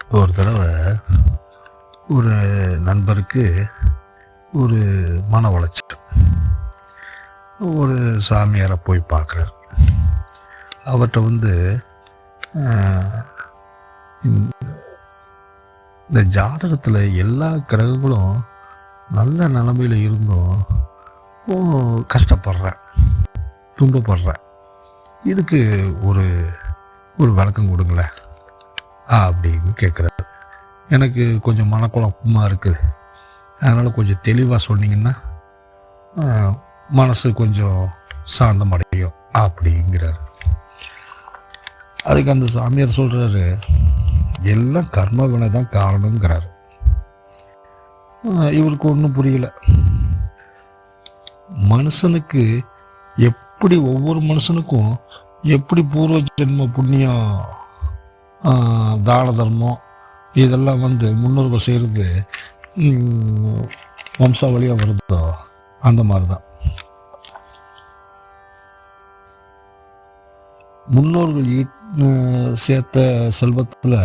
ஒரு தடவை ஒரு நண்பருக்கு ஒரு மன உளைச்சல். ஒரு சாமியாரை போய் பார்க்குறாரு. அவர்கிட்ட அஹ், இந்த ஜாதகத்தில் எல்லா கிரகங்களும் நல்ல நிலைமையில் இருந்தும் கஷ்டப்படுறேன், துன்பப்படுறேன். இதுக்கு ஒரு ஒரு விளக்கம் கொடுங்களேன் அப்படின்னு கேட்குறாரு. எனக்கு கொஞ்சம் மனக்குழப்பமாக இருக்குது, அதனால் கொஞ்சம் தெளிவாக சொன்னீங்கன்னா மனசு கொஞ்சம் சாந்தமடையும் அப்படிங்கிறாரு. அதுக்கு அந்த சாமியார் சொல்கிறாரு, எல்லாம் கர்ம வினை தான் காரணங்கிறாரு. இவருக்கு ஒன்றும் புரியல. மனுஷனுக்கு எப்படி, ஒவ்வொரு மனுஷனுக்கும் எப்படி பூர்வ ஜென்ம புண்ணியம், தான தர்மம் இதெல்லாம் முன்னோர்கள் செய்கிறது வம்சாவளியாக வருதோ அந்த மாதிரி தான் முன்னோர்கள் சேர்த்த செல்வத்தில்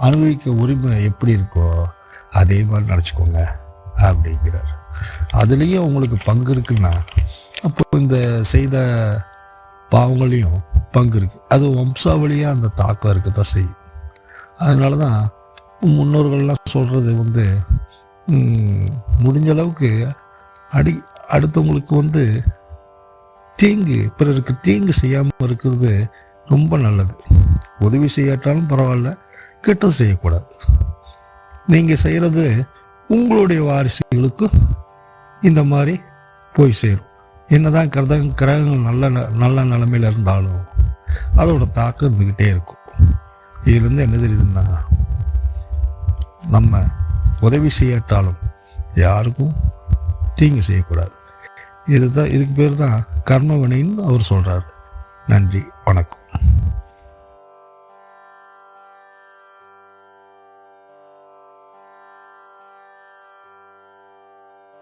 அனுபவிக்க உரிமை எப்படி இருக்கோ அதே மாதிரி நினச்சிக்கோங்க அப்படிங்கிறார். அதுலேயும் உங்களுக்கு பங்கு இருக்குன்னா அப்போ இந்த செய்த பாவங்களையும் பங்கு இருக்குது. அது வம்சாவளியாக அந்த தாக்கம் இருக்கத்தான் செய்யும். அதனால தான் முன்னோர்கள்லாம் சொல்கிறது முடிஞ்ச அளவுக்கு அடுத்தவங்களுக்கு தீங்கு, பிறருக்கு தீங்கு செய்யாமல் இருக்கிறது ரொம்ப நல்லது. உதவி செய்யாட்டாலும் பரவாயில்ல, கெட்டது செய்யக்கூடாது. நீங்கள் செய்கிறது உங்களுடைய வாரிசுகளுக்கு இந்த மாதிரி போய் சேரும். என்னதான் கிரகங்கள் நல்ல நிலைமையில் இருந்தாலும் அதோட தாக்கம் இருந்துக்கிட்டே இருக்கும். இதுலேருந்து என்ன தெரியுதுன்னா, நம்ம உதவி செய்யாட்டாலும் யாருக்கும் தீங்கு செய்யக்கூடாது. இதுக்கு பேர் தான் கர்ம வினைன்னு அவர் சொல்கிறார். நன்றி, வணக்கம்.